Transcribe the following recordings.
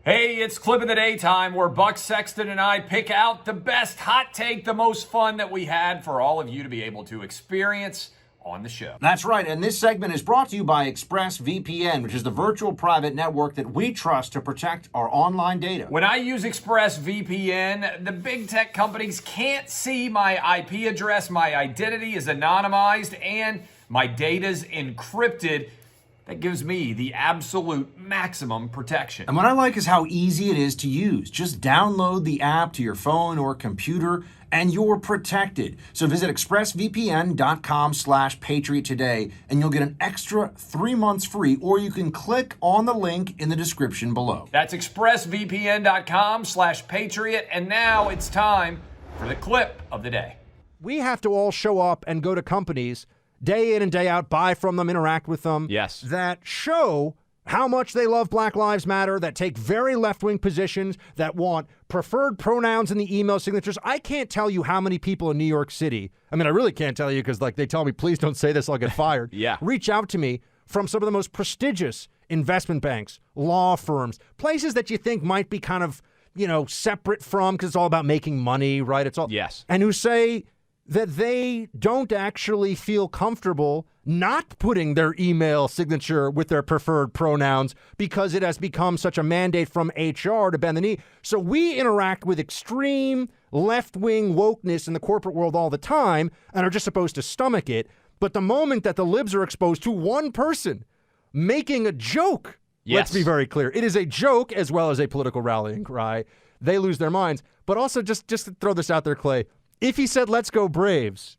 Hey, it's Clip of the Day time where Buck Sexton and I pick out the best hot take, the most fun that we had for all of you to be able to experience on the show. That's right, and this segment is brought to you by ExpressVPN, which is the virtual private network that we trust to protect our online data. When I use ExpressVPN, the big tech companies can't see my IP address, my identity is anonymized, and my data's encrypted. That gives me the absolute maximum protection. And what I like is how easy it is to use. Just download the app to your phone or computer, and you're protected. So visit expressvpn.com/patriot today, and you'll get an extra 3 months free, or you can click on the link in the description below. That's expressvpn.com/patriot, and now it's time for the clip of the day. We have to all show up and go to companies day in and day out, buy from them, interact with them. Yes. That show how much they love Black Lives Matter, that take very left-wing positions, that want preferred pronouns in the email signatures. I can't tell you how many people in New York City, I mean, I really can't tell you because, like, they tell me, please don't say this, I'll get fired. Yeah. Reach out to me from some of the most prestigious investment banks, law firms, places that you think might be kind of, you know, separate from, because it's all about making money, right? It's all. Yes. And who say that they don't actually feel comfortable not putting their email signature with their preferred pronouns because it has become such a mandate from HR to bend the knee. So we interact with extreme left-wing wokeness in the corporate world all the time and are just supposed to stomach it. But the moment that the libs are exposed to one person making a joke, let's be very clear, it is a joke as well as a political rallying cry, they lose their minds. But also, just to throw this out there, Clay, if he said, let's go Braves,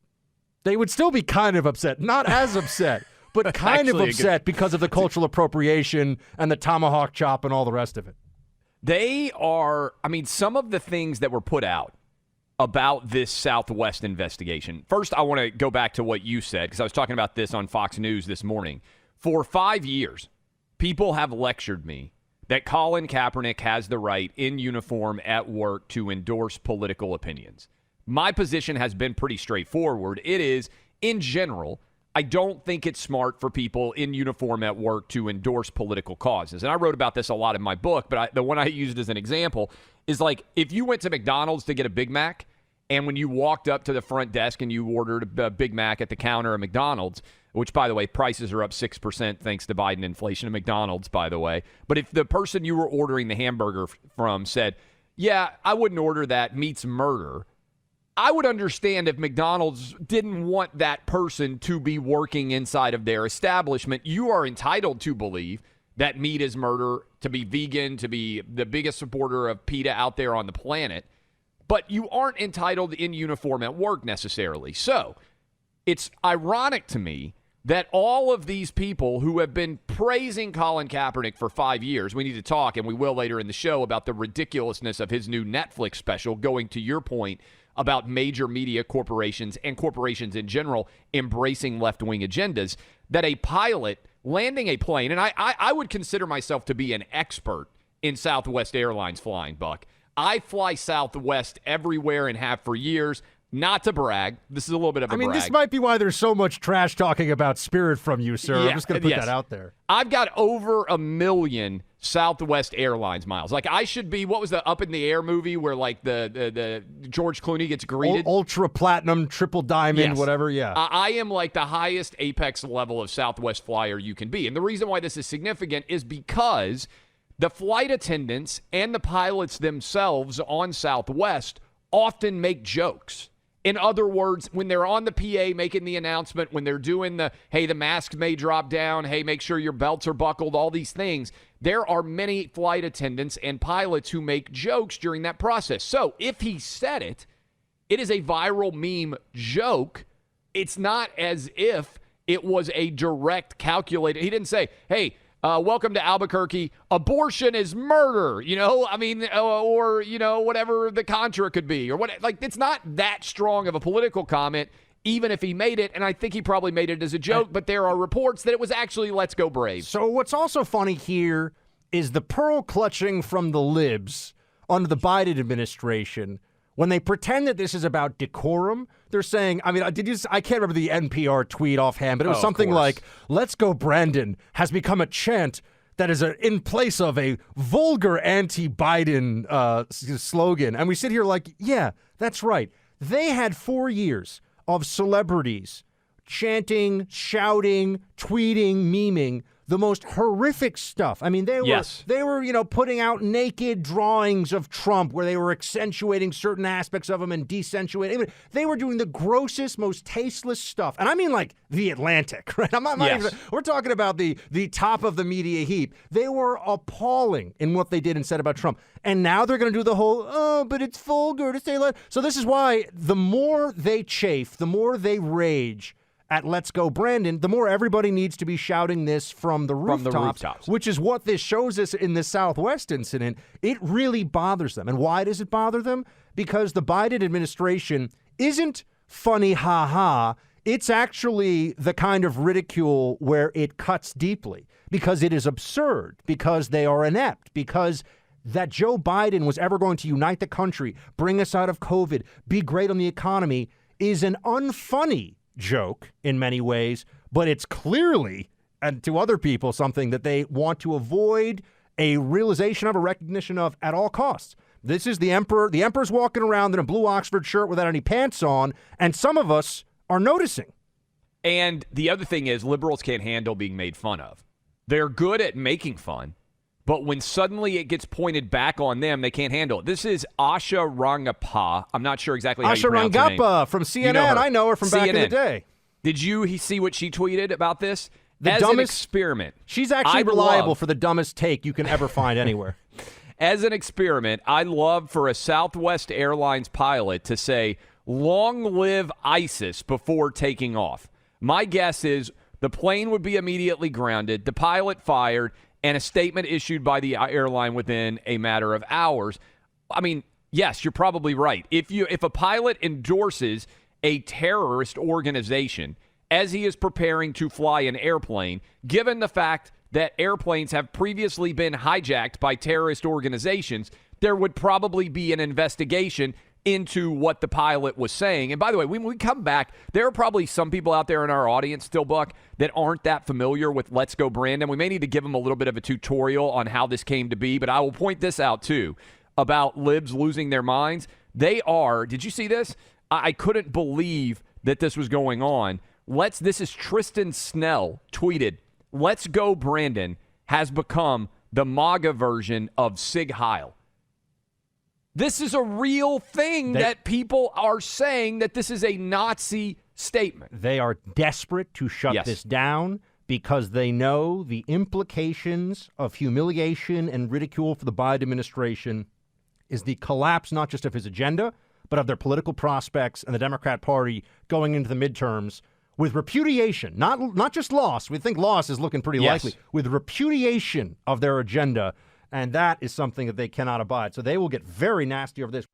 they would still be kind of upset. Not as upset, but kind of upset because of the cultural appropriation and the tomahawk chop and all the rest of it. They are, I mean, some of the things that were put out about this Southwest investigation. First, I want to go back to what you said, because I was talking about this on Fox News this morning. For 5 years, people have lectured me that Colin Kaepernick has the right in uniform at work to endorse political opinions. My position has been pretty straightforward. It is, in general, I don't think it's smart for people in uniform at work to endorse political causes. And I wrote about this a lot in my book, but the one I used as an example is like if you went to McDonald's to get a Big Mac, and when you walked up to the front desk and you ordered a Big Mac at the counter at McDonald's, which, by the way, prices are up 6% thanks to Biden inflation at McDonald's, by the way. But if the person you were ordering the hamburger from said, yeah, I wouldn't order that, meat's murder, I would understand if McDonald's didn't want that person to be working inside of their establishment. You are entitled to believe that meat is murder, to be vegan, to be the biggest supporter of PETA out there on the planet. But you aren't entitled in uniform at work necessarily. So it's ironic to me that all of these people who have been praising Colin Kaepernick for 5 years, we need to talk, and we will later in the show, about the ridiculousness of his new Netflix special, going to your point about major media corporations and corporations in general embracing left-wing agendas, that a pilot landing a plane, and I would consider myself to be an expert in Southwest Airlines flying, Buck. I fly Southwest everywhere and have for years. Not to brag. This is a little bit of a brag. This might be why there's so much trash talking about Spirit from you, sir. Yeah, I'm just going to put that out there. I've got over 1 million Southwest Airlines miles. Like, I should be, what was the Up in the Air movie where, like, the George Clooney gets greeted? Ultra Platinum, Triple Diamond, whatever, yeah. I am, like, the highest apex level of Southwest flyer you can be. And the reason why this is significant is because the flight attendants and the pilots themselves on Southwest often make jokes. In other words, when they're on the PA making the announcement, when they're doing the, hey, the mask may drop down, hey, make sure your belts are buckled, all these things, there are many flight attendants and pilots who make jokes during that process. So if he said it, it is a viral meme joke. It's not as if it was a direct calculated. He didn't say, hey, welcome to Albuquerque, abortion is murder, or, whatever the contra could be, or what, like, it's not that strong of a political comment, even if he made it, and I think he probably made it as a joke, but there are reports that it was actually let's go Braves. So what's also funny here is the pearl clutching from the libs under the Biden administration. When they pretend that this is about decorum, they're saying, I can't remember the NPR tweet offhand, but it was something like, let's go Brandon has become a chant that is in place of a vulgar anti-Biden slogan. And we sit here like, yeah, that's right. They had 4 years of celebrities chanting, shouting, tweeting, memeing the most horrific stuff. I mean, they were, putting out naked drawings of Trump where they were accentuating certain aspects of him and decentuating. They were doing the grossest, most tasteless stuff. And I mean like The Atlantic, right? I'm not even, we're talking about the top of the media heap. They were appalling in what they did and said about Trump. And now they're going to do the whole, but it's vulgar to say that. So this is why the more they chafe, the more they rage at Let's Go Brandon, the more everybody needs to be shouting this from the rooftops, which is what this shows us in the Southwest incident. It really bothers them. And why does it bother them? Because the Biden administration isn't funny ha-ha. It's actually the kind of ridicule where it cuts deeply because it is absurd, because they are inept, because that Joe Biden was ever going to unite the country, bring us out of COVID, be great on the economy is an unfunny joke in many ways, but it's clearly, and to other people, something that they want to avoid a realization of, a recognition of at all costs. This is the emperor. The emperor's walking around in a blue Oxford shirt without any pants on, and some of us are noticing. And the other thing is liberals can't handle being made fun of. They're good at making fun, but when suddenly it gets pointed back on them, they can't handle it. This is Asha Rangappa. I'm not sure exactly how you pronounce her name. Asha Rangappa from CNN. I know her from back in the day. Did you see what she tweeted about this? As an experiment. She's actually reliable for the dumbest take you can ever find anywhere. As an experiment, I'd love for a Southwest Airlines pilot to say, "Long live ISIS," before taking off. My guess is the plane would be immediately grounded, the pilot fired, and a statement issued by the airline within a matter of hours. I mean, yes, you're probably right. If a pilot endorses a terrorist organization as he is preparing to fly an airplane, given the fact that airplanes have previously been hijacked by terrorist organizations, there would probably be an investigation into what the pilot was saying. And by the way, when we come back, there are probably some people out there in our audience still, Buck, that aren't that familiar with Let's Go Brandon. We may need to give them a little bit of a tutorial on how this came to be, but I will point this out too about libs losing their minds. They are, did you see this? I couldn't believe that this was going on. This is Tristan Snell tweeted, "Let's Go Brandon has become the MAGA version of Sig Heil." This is a real thing that people are saying, that this is a Nazi statement. They are desperate to shut this down because they know the implications of humiliation and ridicule for the Biden administration is the collapse not just of his agenda, but of their political prospects and the Democrat Party going into the midterms with repudiation, not just loss. We think loss is looking pretty likely, with repudiation of their agenda. And that is something that they cannot abide. So they will get very nasty over this.